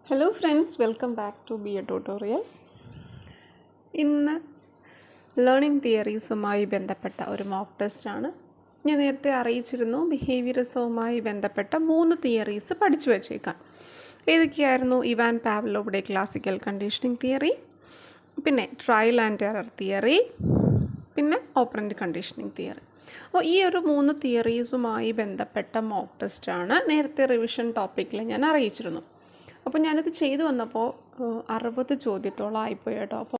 Hello friends, welcome back to B a tutorial. ഇന്ന് learning തിയറീസുമായി ബന്ധപ്പെട്ട ഒരു മോക്ക് ടെസ്റ്റാണ്. ഞാൻ നേരത്തെ അറിയിച്ചിരുന്നു ബിഹേവിയറിസവുമായി ബന്ധപ്പെട്ട 3 തിയറീസ് പഠിച്ചു വച്ചേക്കാം. ഏതൊക്കെയായിരുന്നു? ഇവാൻ പാവ്ലോയുടെ ക്ലാസിക്കൽ കണ്ടീഷനിങ് തിയറി, പിന്നെ ട്രയൽ ആൻഡ് എറർ തിയറി, പിന്നെ ഓപ്പറന്റ് കണ്ടീഷനിങ് തിയറി. അപ്പോൾ ഈ ഒരു 3 തിയറീസുമായി ബന്ധപ്പെട്ട മോക്ക് ടെസ്റ്റാണ് നേരത്തെ റിവിഷൻ ടോപ്പിക്കിൽ ഞാൻ അറിയിച്ചിരുന്നു. അപ്പോൾ ഞാനിത് ചെയ്തു വന്നപ്പോൾ 60 ചോദ്യത്തോളം ആയിപ്പോയി കേട്ടോ. അപ്പോൾ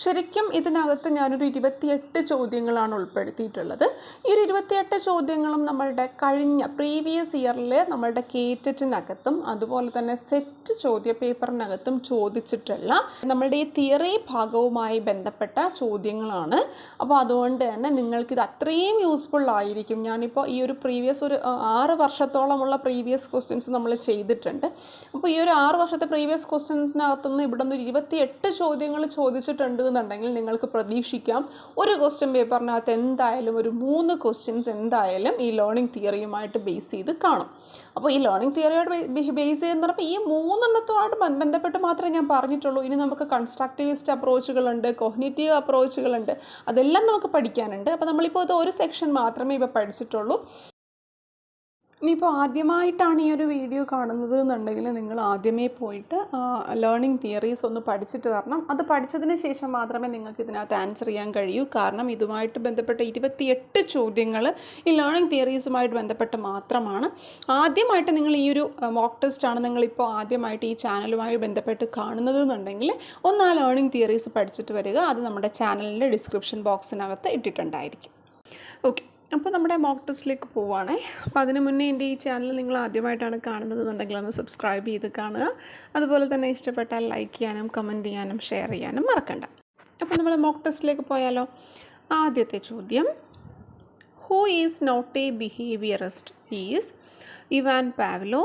ശരിക്കും ഇതിനകത്ത് ഞാനൊരു 28 ചോദ്യങ്ങളാണ് ഉൾപ്പെടുത്തിയിട്ടുള്ളത്. ഈ ഒരു 28 ചോദ്യങ്ങളും നമ്മളുടെ കഴിഞ്ഞ പ്രീവിയസ് ഇയറിൽ നമ്മളുടെ കേറ്ററ്റിനകത്തും അതുപോലെ തന്നെ സെറ്റ് ചോദ്യ പേപ്പറിനകത്തും ചോദിച്ചിട്ടുള്ള നമ്മളുടെ ഈ തിയറി ഭാഗവുമായി ബന്ധപ്പെട്ട ചോദ്യങ്ങളാണ്. അപ്പോൾ അതുകൊണ്ട് തന്നെ നിങ്ങൾക്കിത് അത്രയും യൂസ്ഫുൾ ആയിരിക്കും. ഞാനിപ്പോൾ ഈ ഒരു പ്രീവിയസ് ഒരു 6 വർഷത്തോളമുള്ള പ്രീവിയസ് ക്വസ്റ്റ്യൻസ് നമ്മൾ ചെയ്തിട്ടുണ്ട്. അപ്പോൾ ഈ ഒരു 6 വർഷത്തെ പ്രീവിയസ് ക്വസ്റ്റ്യൻസിനകത്തുനിന്ന് ഇവിടെ നിന്ന് 28 ചോദ്യങ്ങൾ ചോദിച്ചിട്ടുണ്ട് എന്നുണ്ടെങ്കിൽ നിങ്ങൾക്ക് പ്രതീക്ഷിക്കാം ഒരു ക്വസ്റ്റ്യൻ പേപ്പറിനകത്ത് എന്തായാലും ഒരു 3 ക്വസ്റ്റ്യൻസ് എന്തായാലും ഈ ലേണിംഗ് തിയറിയുമായിട്ട് ബേസ് ചെയ്ത് കാണും. അപ്പോൾ ഈ ലേണിംഗ് തിയറിയോട് ബേസ് ചെയ്തെന്ന് പറയുമ്പോൾ ഈ 3 എണ്ണത്തുമായിട്ട് ബന്ധപ്പെട്ട് മാത്രമേ ഞാൻ പറഞ്ഞിട്ടുള്ളൂ. ഇനി നമുക്ക് കൺസ്ട്രക്റ്റിവിസ്റ്റ് അപ്രോച്ചുകളുണ്ട്, കോഗ്നിറ്റീവ് അപ്രോച്ചുകളുണ്ട്, അതെല്ലാം നമുക്ക് പഠിക്കാനുണ്ട്. അപ്പോൾ നമ്മളിപ്പോൾ ഇത് ഒരു സെക്ഷൻ മാത്രമേ ഇപ്പോൾ പഠിച്ചിട്ടുള്ളൂ. ഇനിയിപ്പോൾ ആദ്യമായിട്ടാണ് ഈ ഒരു വീഡിയോ കാണുന്നത് എന്നുണ്ടെങ്കിൽ നിങ്ങൾ ആദ്യമേ പോയിട്ട് ലേണിംഗ് തിയറീസ് ഒന്ന് പഠിച്ചിട്ട് വരണം. അത് പഠിച്ചതിന് ശേഷം മാത്രമേ നിങ്ങൾക്ക് ഇതിനകത്ത് ആൻസർ ചെയ്യാൻ കഴിയൂ. കാരണം ഇതുമായിട്ട് ബന്ധപ്പെട്ട 28 ചോദ്യങ്ങൾ ഈ ലേണിംഗ് തിയറീസുമായിട്ട് ബന്ധപ്പെട്ട് മാത്രമാണ്. ആദ്യമായിട്ട് നിങ്ങൾ ഈ ഒരു മോക്ക് ടെസ്റ്റാണ് നിങ്ങളിപ്പോൾ ആദ്യമായിട്ട് ഈ ചാനലുമായി ബന്ധപ്പെട്ട് കാണുന്നത് എന്നുണ്ടെങ്കിൽ ഒന്ന് ആ ലേണിംഗ് തിയറീസ് പഠിച്ചിട്ട് വരിക. അത് നമ്മുടെ ചാനലിൻ്റെ ഡിസ്ക്രിപ്ഷൻ ബോക്സിനകത്ത് ഇട്ടിട്ടുണ്ടായിരിക്കും. ഓക്കെ, അപ്പോൾ നമ്മുടെ മോക്ക് ടെസ്റ്റിലേക്ക് പോവുകയാണേ. അപ്പോൾ അതിന് മുന്നേ എൻ്റെ ഈ ചാനൽ നിങ്ങൾ ആദ്യമായിട്ടാണ് കാണുന്നത് എന്നുണ്ടെങ്കിൽ ഒന്ന് സബ്സ്ക്രൈബ് ചെയ്ത് കാണുക. അതുപോലെ തന്നെ ഇഷ്ടപ്പെട്ടാൽ ലൈക്ക് ചെയ്യാനും കമൻറ്റ് ചെയ്യാനും ഷെയർ ചെയ്യാനും മറക്കണ്ട. അപ്പോൾ നമ്മൾ മോക്ക് ടെസ്റ്റിലേക്ക് പോയാലോ. ആദ്യത്തെ ചോദ്യം, who is not a behaviourist is Ivan Pavlov,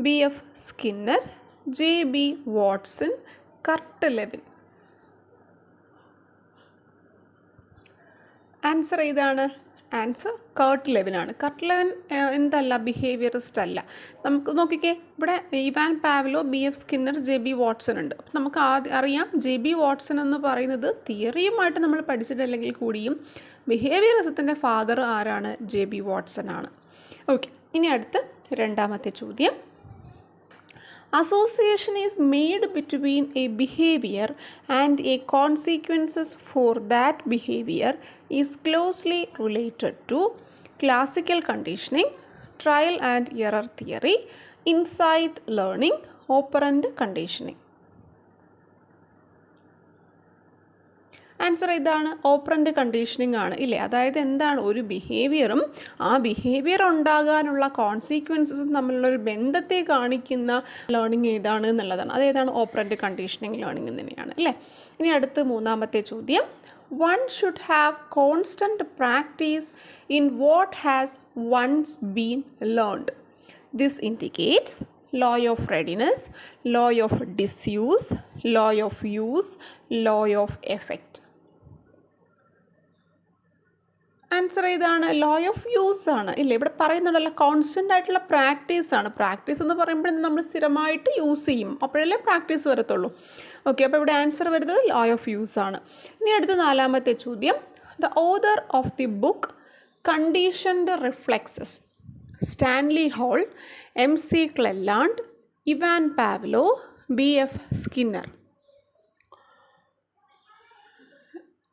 B.F Skinner, J.B Watson, Kurt Lewin. Answer ഏതാണ്? ആൻസർ കർട്ട് ലെവിനാണ്. കർട്ട് ലെവിൻ എന്തല്ല, ബിഹേവിയറിസ്റ്റ് അല്ല. നമുക്ക് നോക്കിക്കേ, ഇവിടെ Ivan Pavlov, B.F Skinner, J.B Watson ഉണ്ട്. അപ്പം നമുക്ക് അറിയാം J.B വാട്സൺ എന്ന് പറയുന്നത് തിയറിയുമായിട്ട് നമ്മൾ പഠിച്ചിട്ടില്ലെങ്കിൽ കൂടിയും ബിഹേവിയറിസത്തിൻ്റെ ഫാദർ ആരാണ്? J.B വാട്സൺ ആണ്. ഓക്കെ, ഇനി അടുത്ത് രണ്ടാമത്തെ ചോദ്യം, association is made between a behavior and a consequences for that behavior is closely related to classical conditioning, trial and error theory, insight learning, operant conditioning. Answer ഇതാണ്, operant conditioning ആണ് ഇല്ലേ. അതായത് എന്താണ്, ഒരു ബിഹേവിയറും ആ ബിഹേവിയർ ഉണ്ടാകാനുള്ള കോൺസിക്വൻസസും തമ്മിലുള്ളൊരു ബന്ധത്തെ കാണിക്കുന്ന ലേണിംഗ് ഏതാണ് എന്നുള്ളതാണ്. അതേതാണ്? ഓപ്പറൻ്റ് കണ്ടീഷനിങ് ലേണിംഗ് തന്നെയാണ് അല്ലേ. ഇനി അടുത്ത് മൂന്നാമത്തെ ചോദ്യം, one should have constant practice in what has once been learned. This indicates law of readiness, law of disuse, law of use, law of effect. Answer ഏതാണ്? ലോ ഓഫ് യൂസ് ആണ് ഇല്ലേ. ഇവിടെ പറയുന്നുണ്ടല്ലോ കോൺസ്റ്റൻ്റ് ആയിട്ടുള്ള പ്രാക്ടീസ് ആണ്. Practice എന്ന് പറയുമ്പോൾ നമ്മൾ സ്ഥിരമായിട്ട് യൂസ് ചെയ്യും, അപ്പോഴല്ലേ പ്രാക്ടീസ് വരത്തുള്ളൂ. ഓക്കെ, അപ്പോൾ ഇവിടെ ആൻസർ വരുന്നത് ലോ ഓഫ് യൂസ് ആണ്. ഇനി അടുത്ത നാലാമത്തെ ചോദ്യം, the author of the book conditioned reflexes, Stanley Hall, McClelland, Ivan Pavlov, B.F Skinner.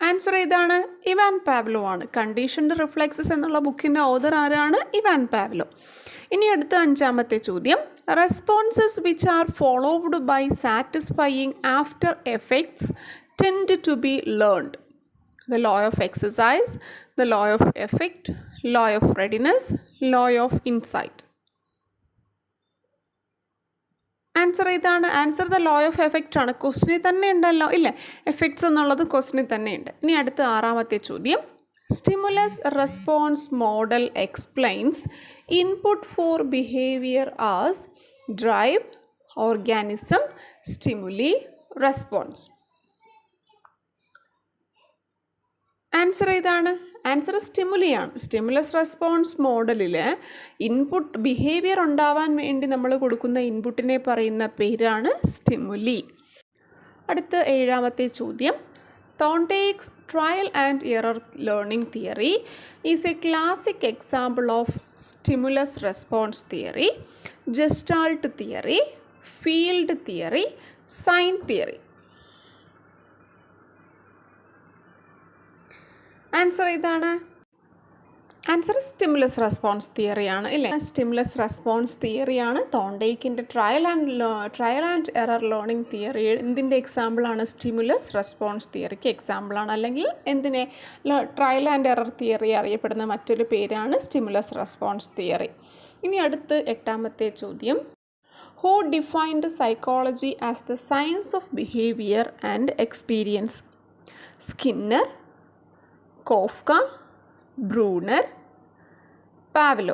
Answer ഏതാണ്? ഇവാൻ പാവ്ലോ ആണ്. കണ്ടീഷൻഡ് റിഫ്ലെക്സസ് എന്നുള്ള ബുക്കിൻ്റെ ഓതർ ആരാണ്? Ivan Pavlov. ഇനി അടുത്ത അഞ്ചാമത്തെ ചോദ്യം, responses which are followed by satisfying after effects tend to be learned. The law of exercise, the law of effect, law of readiness, law of insight. Answer ഏതാണ്? Answer the law of effect ആണ്. ക്വസ്റ്റിനിൽ തന്നെ ഉണ്ടല്ലോ ഇല്ലേ, effects എന്നുള്ളത് ക്വസ്റ്റിനിൽ തന്നെ ഉണ്ട്. ഇനി അടുത്ത ആറാമത്തെ ചോദ്യം, stimulus response model explains input four behaviour as drive, organism, stimuli, response. Answer ഏതാണ്? ആൻസർ സ്റ്റിമുലിയാണ്. സ്റ്റിമുലസ് റെസ്പോൺസ് മോഡലിൽ ഇൻപുട്ട് ബിഹേവിയർ ഉണ്ടാവാൻ വേണ്ടി നമ്മൾ കൊടുക്കുന്ന ഇൻപുട്ടിനെ പറയുന്ന പേരാണ് സ്റ്റിമുലി. അടുത്ത 7ാമത്തെ ചോദ്യം. Thorndike's trial and error learning theory is a classic example of stimulus response theory, Gestalt theory, field theory, sign theory. Answer ഇതാണ്. ആൻസർ സ്റ്റിമുലസ് റെസ്പോൺസ് തിയറിയാണ് ഇല്ലേ. സ്റ്റിമുലസ് റെസ്പോൺസ് തിയറിയാണ് തോണ്ടേക്കിൻ്റെ trial and error learning theory. എന്തിൻ്റെ എക്സാമ്പിളാണ്? Stimulus response തിയറിക്ക് എക്സാമ്പിളാണ്. അല്ലെങ്കിൽ എന്തിനെ ട്രയൽ ആൻഡ് എറർ തിയറി അറിയപ്പെടുന്ന മറ്റൊരു പേരാണ് സ്റ്റിമുലസ് റെസ്പോൺസ് തിയറി. ഇനി അടുത്ത് 8ാമത്തെ ചോദ്യം. Who defined psychology as the science of behaviour and experience? Skinner, കോഫ്ക, Bruner, പാവ്ലോ.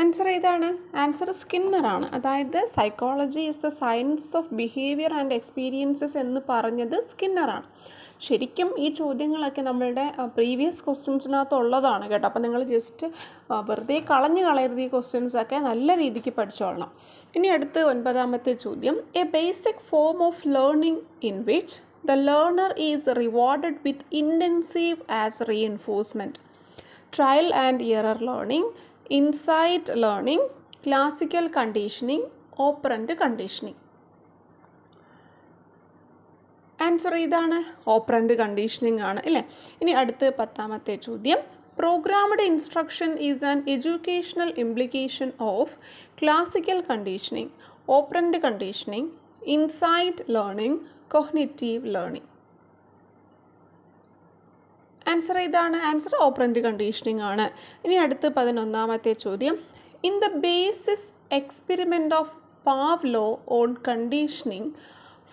Answer ഏതാണ്? ആൻസർ സ്കിന്നറാണ്. അതായത് psychology is the science of behaviour and experiences എന്ന് പറഞ്ഞത് സ്കിന്നറാണ്. ശരിക്കും ഈ ചോദ്യങ്ങളൊക്കെ നമ്മളുടെ പ്രീവിയസ് ക്വസ്റ്റ്യൻസിനകത്ത് ഉള്ളതാണ് കേട്ടോ. അപ്പോൾ നിങ്ങൾ ജസ്റ്റ് വെറുതെ കളയരുത്. ഈ ക്വസ്റ്റ്യൻസൊക്കെ നല്ല രീതിക്ക് പഠിച്ചോളണം. ഇനി അടുത്ത് 9ാമത്തെ ചോദ്യം. A basic form of learning in which the learner is rewarded with intensive as reinforcement. Trial and error learning, insight learning, classical conditioning, operant conditioning. Answer ഇതാണ്. ഓപ്പറൻ്റ് കണ്ടീഷനിങ് ആണ് അല്ലേ. ഇനി അടുത്ത് 10ാമത്തെ ചോദ്യം. Programmed instruction is an educational implication of classical conditioning, operant conditioning, insight learning, cognitive learning. Answer ഇതാണ്. Answer operant conditioning ആണ്. ഇനി അടുത്ത് 11ാമത്തെ ചോദ്യം. In the basis experiment of Pavlov on conditioning,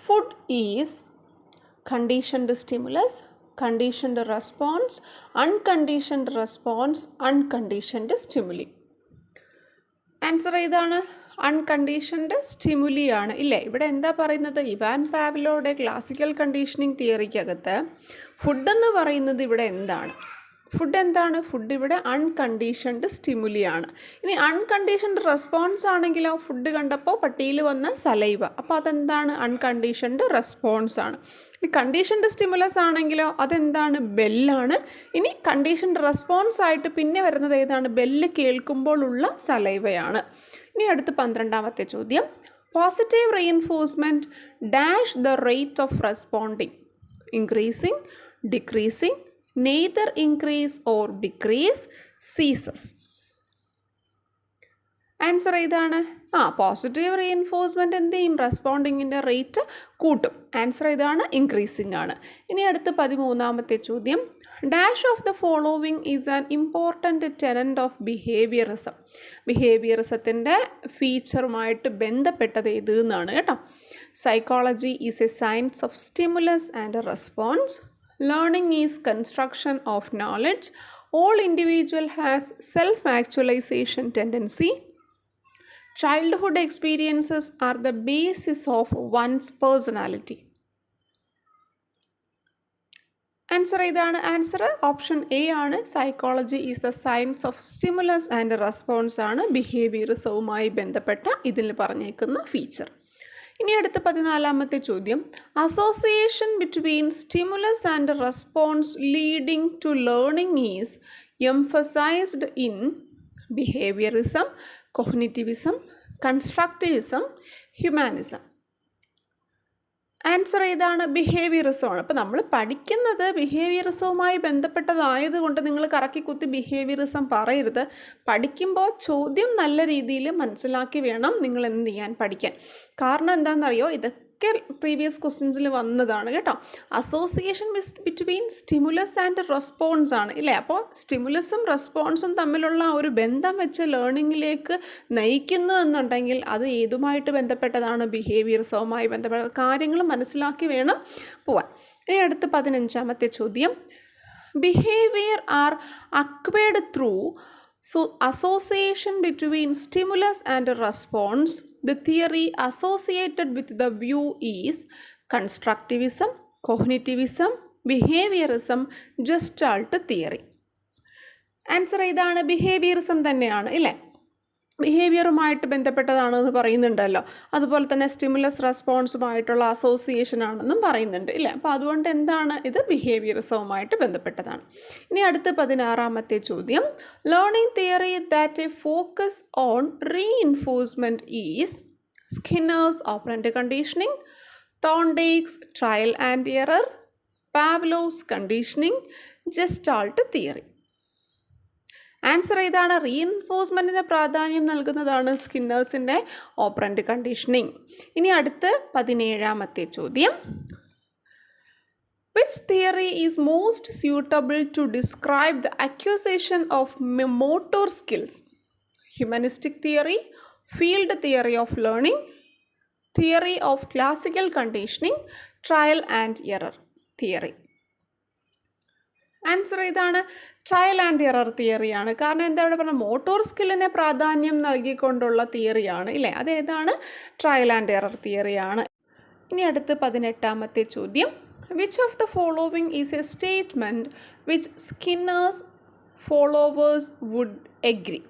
food is conditioned stimulus, conditioned response, unconditioned response, unconditioned stimuli. Answer ഏതാണ്? Unconditioned stimuli ആണ് ഇല്ലേ. ഇവിടെ എന്താ പറയുന്നത്? ഇവാൻ പാവ്ലോയുടെ ക്ലാസിക്കൽ കണ്ടീഷനിങ് തിയറിക്കകത്ത് ഫുഡ് എന്ന് പറയുന്നത് ഇവിടെ എന്താണ്? ഫുഡ് എന്താണ്? ഫുഡ് ഇവിടെ അൺകണ്ടീഷൻഡ് സ്റ്റിമുലിയാണ്. ഇനി അൺകണ്ടീഷൻഡ് റെസ്പോൺസ് ആണെങ്കിലോ, ഫുഡ് കണ്ടപ്പോൾ പട്ടിയിൽ വന്ന സലൈവ, അപ്പോൾ അതെന്താണ്? അൺകണ്ടീഷൻഡ് റെസ്പോൺസ് ആണ്. ഇനി കണ്ടീഷൻഡ് സ്റ്റിമുലസ് ആണെങ്കിലോ അതെന്താണ്? ബെല്ലാണ്. ഇനി കണ്ടീഷൻഡ് റെസ്പോൺസ് ആയിട്ട് പിന്നെ വരുന്നത് ഏതാണ്? ബെല്ല് കേൾക്കുമ്പോഴുള്ള സലൈവയാണ്. ഇനി അടുത്ത് 12ാമത്തെ ചോദ്യം. Positive reinforcement dash the rate of responding, increasing, decreasing, neither increase or decrease, ceases. Answer ഏതാണ്? പോസിറ്റീവ് റീഇൻഫോഴ്സ്മെൻറ്റ് എന്ത് ചെയ്യും? റെസ്പോണ്ടിങ്ങിൻ്റെ റേറ്റ് കൂട്ടും. ആൻസർ ഇതാണ്, ഇൻക്രീസിങ് ആണ്. ഇനി അടുത്ത് 13ാമത്തെ ചോദ്യം. Dash of the following is an important tenet of behaviourism. ബിഹേവിയറിസത്തിൻ്റെ ഫീച്ചറുമായിട്ട് ബന്ധപ്പെട്ടത് ഏത് എന്നാണ് കേട്ടോ. Psychology is a science of stimulus and response, learning is construction of knowledge, all individual has self actualization tendency, childhood experiences are the basis of one's personality. Answer ഇതാണ്. Answer option A ആണ്. Psychology is the science of stimulus and response ആണ് ബിഹേവിയറിസവുമായി ബന്ധപ്പെട്ട ഇതിൽ പറഞ്ഞേക്കുന്ന feature. ഇനി അടുത്ത 14ാമത്തെ ചോദ്യം. Association between stimulus and response leading to learning is emphasized in behaviourism, cognitivism, constructivism, humanism. Answer ഏതാണ്? ബിഹേവിയറിസമാണ്. അപ്പോൾ നമ്മൾ പഠിക്കുന്നത് ബിഹേവിയറിസവുമായി ബന്ധപ്പെട്ടതായതുകൊണ്ട് നിങ്ങൾ കറക്കി കുത്തി ബിഹേവിയറിസം പറയരുത്. പഠിക്കുമ്പോൾ ചോദ്യം നല്ല രീതിയിൽ മനസ്സിലാക്കി വേണം നിങ്ങൾ എന്ത് ചെയ്യാൻ, പഠിക്കാൻ. കാരണം എന്താണെന്നറിയോ, ഇതൊക്കെ പ്രീവിയസ് ക്വസ്റ്റ്യൻസിൽ വന്നതാണ് കേട്ടോ. Association between stimulus and response ആണ് ഇല്ലേ. അപ്പോൾ സ്റ്റിമുലസും റെസ്പോൺസും തമ്മിലുള്ള ഒരു ബന്ധം വെച്ച് ലേണിങ്ങിലേക്ക് നയിക്കുന്നു എന്നുണ്ടെങ്കിൽ അത് ഏതുമായിട്ട് ബന്ധപ്പെട്ടതാണ്? ബിഹേവിയറിസവുമായി ബന്ധപ്പെട്ട കാര്യങ്ങൾ മനസ്സിലാക്കി വേണം പോവാൻ. ഇനി അടുത്ത 15ാമത്തെ ചോദ്യം. Behaviour R acquired through association between stimulus and response. The theory associated with the view is constructivism, cognitivism, behaviourism, gestalt theory. Answer ഇതാണ്, ബിഹേവിയറിസം തന്നെയാണ് ഇല്ലേ. ബിഹേവിയറുമായിട്ട് ബന്ധപ്പെട്ടതാണെന്ന് പറയുന്നുണ്ടല്ലോ. അതുപോലെ തന്നെ സ്റ്റിമുലസ് റെസ്പോൺസുമായിട്ടുള്ള അസോസിയേഷൻ ആണെന്നും പറയുന്നുണ്ട് ഇല്ലേ. അപ്പോൾ അതുകൊണ്ട് എന്താണ് ഇത്, ബിഹേവിയറിസവുമായിട്ട് ബന്ധപ്പെട്ടതാണ്. ഇനി അടുത്ത 16ാമത്തെ ചോദ്യം, learning theory that a focus on reinforcement is Skinner's operant conditioning, Thorndike's trial and error, Pavlov's conditioning, Gestalt theory. Answer ഇതാണ്, റീഇൻഫോഴ്സ്മെൻറ്റിന് പ്രാധാന്യം നൽകുന്നതാണ് സ്കിന്നേഴ്സിൻ്റെ ഓപ്പറന്റ് കണ്ടീഷനിങ്. ഇനി അടുത്ത് 17ാമത്തെ ചോദ്യം, which theory is most suitable to describe the acquisition of motor skills? Humanistic theory, field theory of learning, theory of classical conditioning, trial and error theory. Answer ഇതാണ്, trial and error തിയറിയാണ്. കാരണം എന്താ ഇവിടെ പറഞ്ഞാൽ, മോട്ടോർ സ്കില്ലിനെ പ്രാധാന്യം നൽകിക്കൊണ്ടുള്ള തിയറിയാണ് ഇല്ലേ. അതേതാണ്, trial and error തിയറിയാണ്. ഇനി അടുത്ത് 18ാമത്തെ ചോദ്യം, which of the following is a statement which Skinner's followers would agree?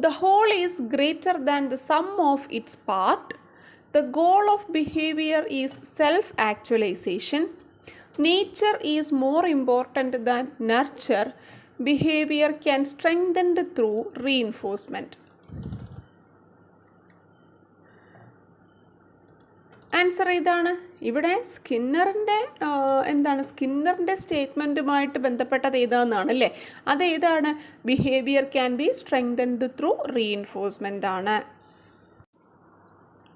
The whole is greater than the sum of its part. The goal of behavior is self-actualization. Nature is more important than nurture. Behavior can strengthen through reinforcement. Answer ഇതാണ്. ഇവിടെ സ്കിന്നറിൻ്റെ സ്റ്റേറ്റ്മെൻറ്റുമായിട്ട് ബന്ധപ്പെട്ടത് ഏതാണെന്നാണ് അല്ലേ. അതേതാണ്, behaviour can be strengthened through reinforcement ആണ്.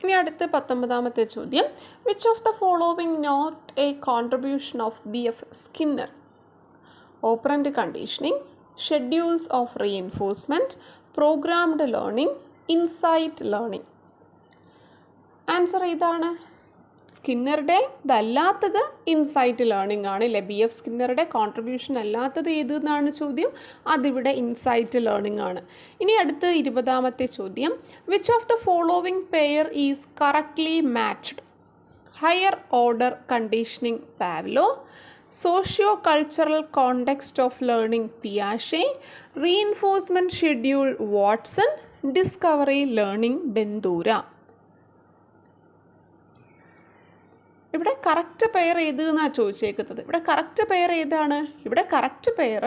ഇനി അടുത്ത് 19ാമത്തെ ചോദ്യം, which of the following not a contribution of B.F Skinner? Operant conditioning, schedules of reinforcement, programmed learning, insight learning. Answer ഇതാണ്, സ്കിന്നറുടെ ഇതല്ലാത്തത് ഇൻസൈറ്റ് ലേണിംഗ് ആണ് അല്ലേ. B.F സ്കിന്നറുടെ കോൺട്രിബ്യൂഷൻ അല്ലാത്തത് ഏതെന്നാണ് ചോദ്യം, അതിവിടെ ഇൻസൈറ്റ് ലേണിംഗ് ആണ്. ഇനി അടുത്ത് 20ാമത്തെ ചോദ്യം, which of the following pair is correctly matched? Higher order conditioning പാവ്ലോ, socio-cultural context of learning Piaget, reinforcement schedule Watson, discovery learning Bandura. ഇവിടെ കറക്റ്റ് പെയർ ഏതെന്നാണ് ചോദിച്ചേക്കുന്നത്. ഇവിടെ കറക്റ്റ് പെയർ ഏതാണ്? ഇവിടെ കറക്റ്റ് പെയർ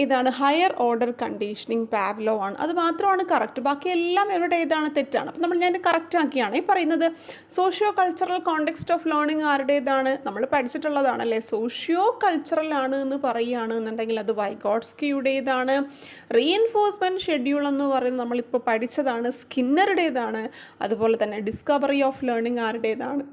ഏതാണ്? ഹയർ ഓർഡർ കണ്ടീഷനിങ് പാവ്ലോ ആണ്. അത് മാത്രമാണ് correct, ബാക്കിയെല്ലാം ഇവിടെ ഏതാണ്? തെറ്റാണ്. അപ്പം ഞാൻ കറക്റ്റ് ആക്കിയാണ് ഈ പറയുന്നത്. Socio cultural context of learning ആരുടേതാണ്? നമ്മൾ പഠിച്ചിട്ടുള്ളതാണല്ലേ. സോഷ്യോ കൾച്ചറൽ ആണ് എന്ന് പറയുകയാണെന്നുണ്ടെങ്കിൽ അത് വൈഗോട്സ്കിയുടേതാണ്. റീഇൻഫോഴ്സ്മെൻറ്റ് ഷെഡ്യൂൾ എന്ന് പറയുന്നത് നമ്മളിപ്പോൾ പഠിച്ചതാണ്, സ്കിന്നറുടേതാണ്. അതുപോലെ തന്നെ ഡിസ്കവറി ഓഫ് ലേണിംഗ് ആരുടേതാണ്?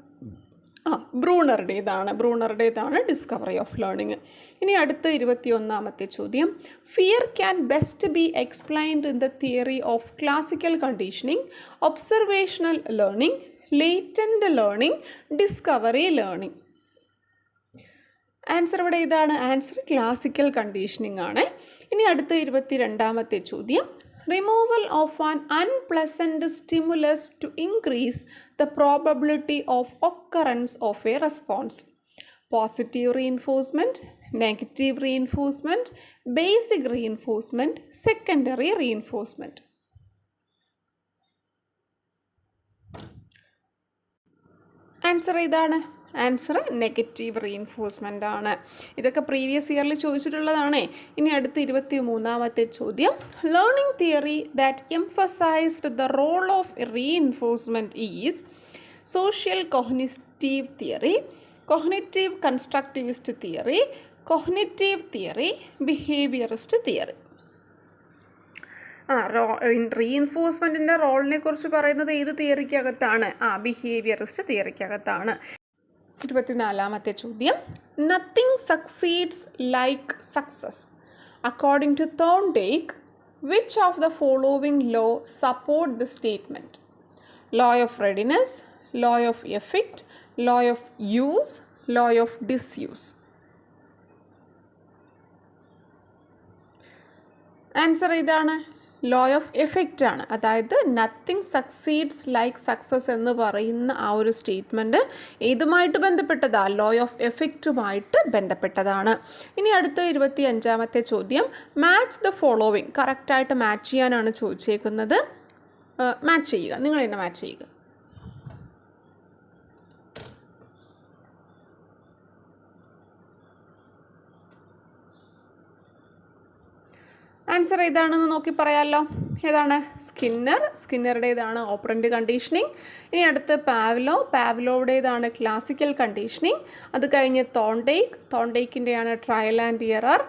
ബ്രൂണറുടേതാണ് ഡിസ്കവറി ഓഫ് ലേണിംഗ്. ഇനി അടുത്ത 21ാമത്തെ ചോദ്യം, fear can best B explained in the theory of classical conditioning, observational learning, latent learning, discovery learning. Answer ഇവിടെ ഇതാണ്. ആൻസർ ക്ലാസിക്കൽ കണ്ടീഷനിങ് ആണ്. ഇനി അടുത്ത 22ാമത്തെ ചോദ്യം, removal of an unpleasant stimulus to increase the probability of occurrence of a response. Positive reinforcement, negative reinforcement, basic reinforcement, secondary reinforcement. Answer ഇതാണ്. Answer negative reinforcement ആണ്. ഇതൊക്കെ previous ഇയറിൽ ചോദിച്ചിട്ടുള്ളതാണേ. ഇനി അടുത്ത 23ാമത്തെ ചോദ്യം, learning theory that emphasised the role of reinforcement is social cognitive theory, cognitive constructivist theory, cognitive theory, behaviourist theory. റീഇൻഫോഴ്സ്മെൻറ്റിൻ്റെ റോളിനെ കുറിച്ച് പറയുന്നത് ഏത് തിയറിക്കകത്താണ്? ബിഹേവിയറിസ്റ്റ് തിയറിക്കകത്താണ്. 24ാമത്തെ ചോദ്യം, nothing succeeds like success according to Thorndike, which of the following law support the statement? Law of readiness, law of effect, law of use, law of disuse. Answer ഇതാണ്. ലോ ഓഫ് എഫക്റ്റ് ആണ്. അതായത് nothing succeeds like success എന്ന് പറയുന്ന ആ ഒരു statement ഏതുമായിട്ട് ബന്ധപ്പെട്ടതാണ്? Law of എഫക്റ്റുമായിട്ട് ബന്ധപ്പെട്ടതാണ്. ഇനി അടുത്ത 25ാമത്തെ ചോദ്യം, മാച്ച് ദ ഫോളോവിങ്. കറക്റ്റായിട്ട് മാച്ച് ചെയ്യാനാണ് ചോദിച്ചേക്കുന്നത്. മാച്ച് ചെയ്യുക, നിങ്ങൾ തന്നെ മാച്ച് ചെയ്യുക. ആൻസർ ഏതാണെന്ന് നോക്കി പറയാമല്ലോ. ഏതാണ്? സ്കിന്നറുടേതാണ് ഓപ്പറൻ്റ് കണ്ടീഷനിങ്. ഇനി അടുത്ത് പാവ്ലോയുടേതാണ് ക്ലാസിക്കൽ കണ്ടീഷനിങ്. അത് കഴിഞ്ഞ് തോണ്ടേക്കിൻ്റെയാണ് ട്രയൽ ആൻഡ് എറർ.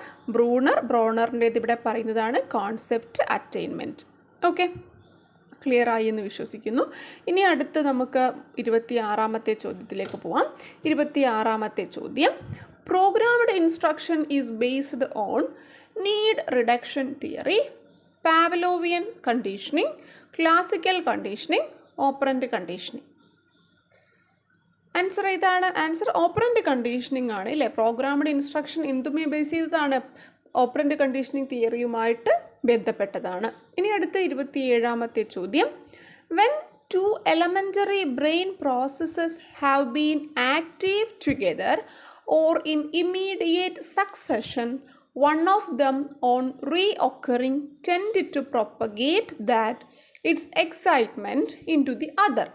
ബ്രോണറിൻ്റേത് ഇവിടെ പറയുന്നതാണ് കോൺസെപ്റ്റ് അറ്റൈൻമെൻറ്റ്. ഓക്കെ, ക്ലിയർ ആയി എന്ന് വിശ്വസിക്കുന്നു. ഇനി അടുത്ത് നമുക്ക് 26ാമത്തെ ചോദ്യത്തിലേക്ക് പോവാം. 26ാമത്തെ ചോദ്യം, programmed instruction is based on need reduction theory, Pavlovian conditioning, classical conditioning, operant conditioning. Answer ഏതാണ്? ആൻസർ ഓപ്പറൻ്റ് കണ്ടീഷനിങ് ആണ് അല്ലേ. പ്രോഗ്രാംഡ് ഇൻസ്ട്രക്ഷൻ എന്തുമേ ബേസ് ചെയ്തതാണ്? ഓപ്പറൻ്റ് കണ്ടീഷനിങ് തിയറിയുമായിട്ട് ബന്ധപ്പെട്ടതാണ്. ഇനി അടുത്ത 27ാമത്തെ ചോദ്യം, when two elementary brain processes have been active together or in immediate succession, one of them on reoccurring tend to propagate that its excitement into the other.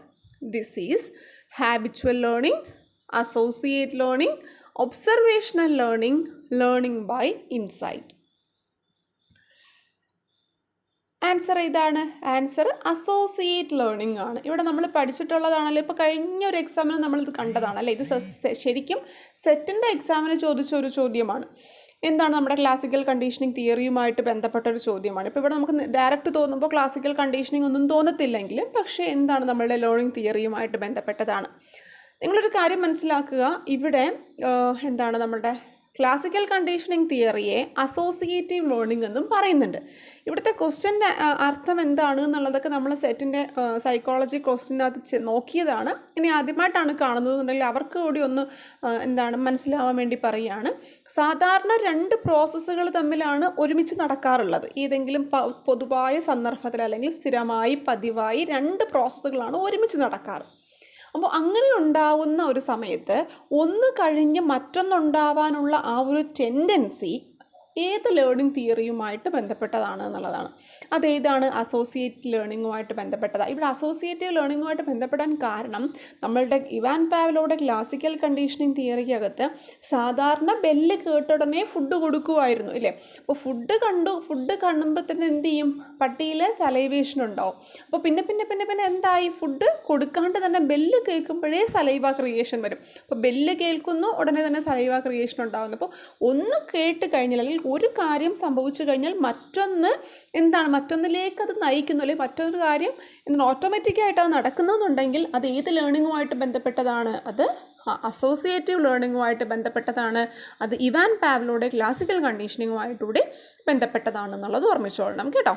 This is habitual learning, associate learning, observational learning, learning by insight. Answer ഏതാണ്? Answer associate learning ആണ്. ഇവിടെ നമ്മൾ പഠിച്ചിട്ടുള്ളതാണല്ലോ. ഇപ്പോൾ കഴിഞ്ഞൊരു എക്സാമിന് നമ്മളിത് കണ്ടതാണല്ലേ. ഇത് ശരിക്കും സെറ്റിൻ്റെ എക്സാമിന് ചോദിച്ച ഒരു ചോദ്യമാണ്. എന്താണ്? നമ്മുടെ ക്ലാസിക്കൽ കണ്ടീഷനിങ് തിയറിയുമായിട്ട് ബന്ധപ്പെട്ടൊരു ചോദ്യമാണ്. ഇപ്പോൾ ഇവിടെ നമുക്ക് ഡയറക്റ്റ് തോന്നുമ്പോൾ ക്ലാസിക്കൽ കണ്ടീഷനിങ് ഒന്നും തോന്നത്തില്ലെങ്കിലും പക്ഷേ എന്താണ് നമ്മളുടെ ലേണിംഗ് തിയറിയുമായിട്ട് ബന്ധപ്പെട്ടതാണ്. നിങ്ങളൊരു കാര്യം മനസ്സിലാക്കുക, ഇവിടെ എന്താണ് നമ്മളുടെ ക്ലാസിക്കൽ കണ്ടീഷനിങ് തിയറിയെ അസോസിയേറ്റീവ് ലേണിംഗ് എന്നും പറയുന്നുണ്ട്. ഇവിടുത്തെ ക്വസ്റ്റ്യൻ്റെ അർത്ഥം എന്താണ് എന്നുള്ളതൊക്കെ നമ്മൾ സെറ്റിൻ്റെ സൈക്കോളജി ക്വസ്റ്റ്യനകത്ത് നോക്കിയതാണ്. ഇനി ആദ്യമായിട്ടാണ് കാണുന്നതെന്നുണ്ടെങ്കിൽ അവർക്ക് കൂടി ഒന്ന് എന്താണ് മനസ്സിലാവാൻ വേണ്ടി പറയുകയാണ്. സാധാരണ 2 പ്രോസസ്സുകൾ തമ്മിലാണ് ഒരുമിച്ച് നടക്കാറുള്ളത്. ഏതെങ്കിലും പൊതുവായ സന്ദർഭത്തിൽ അല്ലെങ്കിൽ സ്ഥിരമായി പതിവായി 2 പ്രോസസ്സുകളാണ് ഒരുമിച്ച് നടക്കാറ്. അപ്പോൾ അങ്ങനെ ഉണ്ടാവുന്ന ഒരു സമയത്ത് ഒന്ന് കഴിഞ്ഞ് മറ്റൊന്നുണ്ടാവാനുള്ള ആ ഒരു ടെൻഡൻസി ഏത് ലേണിംഗ് തിയറിയുമായിട്ട് ബന്ധപ്പെട്ടതാണ് എന്നുള്ളതാണ്. അതേതാണ്? അസോസിയേറ്റ് ലേണിങ്ങുമായിട്ട് ബന്ധപ്പെട്ടതാണ്. ഇവിടെ അസോസിയേറ്റീവ് ലേണിങ്ങുമായിട്ട് ബന്ധപ്പെടാൻ കാരണം നമ്മളുടെ ഇവാൻ പാവ്ലോയുടെ ക്ലാസിക്കൽ കണ്ടീഷനിങ് തിയറിക്കകത്ത് സാധാരണ ബെല്ല് കേട്ടുടനെ ഫുഡ് കൊടുക്കുമായിരുന്നു ഇല്ലേ. അപ്പോൾ ഫുഡ് കാണുമ്പോൾ തന്നെ എന്ത് ചെയ്യും? പട്ടിയിൽ സലൈവേഷൻ ഉണ്ടാവും. അപ്പോൾ പിന്നെ എന്തായി? ഫുഡ് കൊടുക്കാണ്ട് തന്നെ ബെല്ല് കേൾക്കുമ്പോഴേ സലൈവ ക്രിയേഷൻ വരും. അപ്പോൾ ബെല്ല് കേൾക്കുന്നു, ഉടനെ തന്നെ സലൈവ ക്രിയേഷൻ ഉണ്ടാകുന്നു. അപ്പോൾ ഒന്ന് കേട്ട് കഴിഞ്ഞാൽ അല്ലെങ്കിൽ ഒരു കാര്യം സംഭവിച്ചു കഴിഞ്ഞാൽ മറ്റൊന്നിലേക്ക് അത് നയിക്കുന്നു, അല്ലെങ്കിൽ മറ്റൊരു കാര്യം ഓട്ടോമാറ്റിക്കായിട്ട് അത് നടക്കുന്നുണ്ടെങ്കിൽ അത് ഏത് ലേണിങ്ങുമായിട്ട് ബന്ധപ്പെട്ടതാണ്? അത് അസോസിയേറ്റീവ് ലേണിങ്ങുമായിട്ട് ബന്ധപ്പെട്ടതാണ്. അത് ഇവാൻ പാവ്ലോയുടെ ക്ലാസിക്കൽ കണ്ടീഷനിങ്ങുമായിട്ടൂടെ ബന്ധപ്പെട്ടതാണെന്നുള്ളത് ഓർമ്മിച്ചോളണം കേട്ടോ.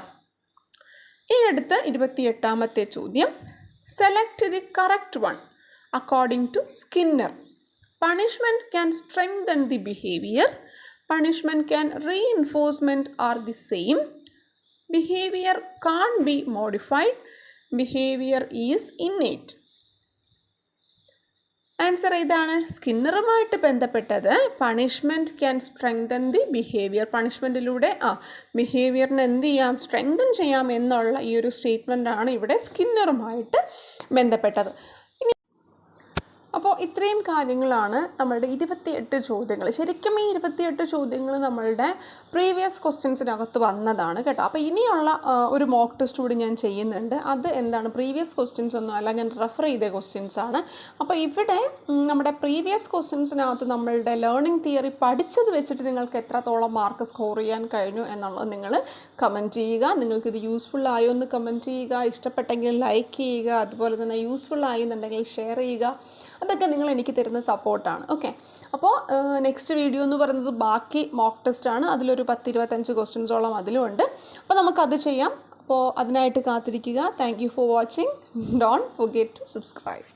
ഈ അടുത്ത 28ാമത്തെ ചോദ്യം, select the correct one according to Skinner. Punishment can strengthen the behaviour. Punishment and reinforcement are the same. Behavior can't be modified. Behavior is innate. Answer ഏതാണ്? സ്കിന്നറുമായിട്ട് ബന്ധപ്പെട്ടത് punishment can strengthen the behaviour. പണിഷ്മെൻറ്റിലൂടെ ബിഹേവിയറിനെ എന്ത് ചെയ്യാം? Strengthen ചെയ്യാം എന്നുള്ള ഈ ഒരു സ്റ്റേറ്റ്മെൻറ്റാണ് ഇവിടെ സ്കിന്നറുമായിട്ട് ബന്ധപ്പെട്ടത്. അപ്പോൾ ഇത്രയും കാര്യങ്ങളാണ് നമ്മളുടെ 28 ചോദ്യങ്ങൾ. ശരിക്കും ഈ 28 ചോദ്യങ്ങൾ നമ്മളുടെ പ്രീവിയസ് ക്വസ്റ്റ്യൻസിനകത്ത് വന്നതാണ് കേട്ടോ. അപ്പോൾ ഇനിയുള്ള ഒരു മോക്ക് ടെസ്റ്റ് കൂടി ഞാൻ ചെയ്യുന്നുണ്ട്. അത് എന്താണ്? പ്രീവിയസ് ക്വസ്റ്റ്യൻസ് ഒന്നും അല്ല, ഞാൻ റെഫർ ചെയ്ത ക്വസ്റ്റ്യൻസ് ആണ്. അപ്പോൾ ഇവിടെ നമ്മുടെ പ്രീവിയസ് ക്വസ്റ്റ്യൻസിനകത്ത് നമ്മളുടെ ലേണിംഗ് തിയറി പഠിച്ചത് വെച്ചിട്ട് നിങ്ങൾക്ക് എത്രത്തോളം മാർക്ക് സ്കോർ ചെയ്യാൻ കഴിഞ്ഞു എന്നുള്ളത് നിങ്ങൾ കമൻറ്റ് ചെയ്യുക. നിങ്ങൾക്കിത് യൂസ്ഫുൾ ആയോ എന്ന് കമൻറ്റ് ചെയ്യുക. ഇഷ്ടപ്പെട്ടെങ്കിൽ ലൈക്ക് ചെയ്യുക. അതുപോലെ തന്നെ യൂസ്ഫുൾ ആയി എന്നുണ്ടെങ്കിൽ ഷെയർ ചെയ്യുക. അതൊക്കെ നിങ്ങൾ എനിക്ക് തരുന്ന സപ്പോർട്ടാണ്. ഓക്കെ, അപ്പോൾ നെക്സ്റ്റ് വീഡിയോ എന്ന് പറയുന്നത് ബാക്കി മോക്ക് ടെസ്റ്റാണ്. അതിലൊരു 10-25 ക്വസ്റ്റ്യൻസോളം അതിലുമുണ്ട്. അപ്പോൾ നമുക്കത് ചെയ്യാം. അപ്പോൾ അതിനായിട്ട് കാത്തിരിക്കുക. Thank you for watching. Don't forget to subscribe.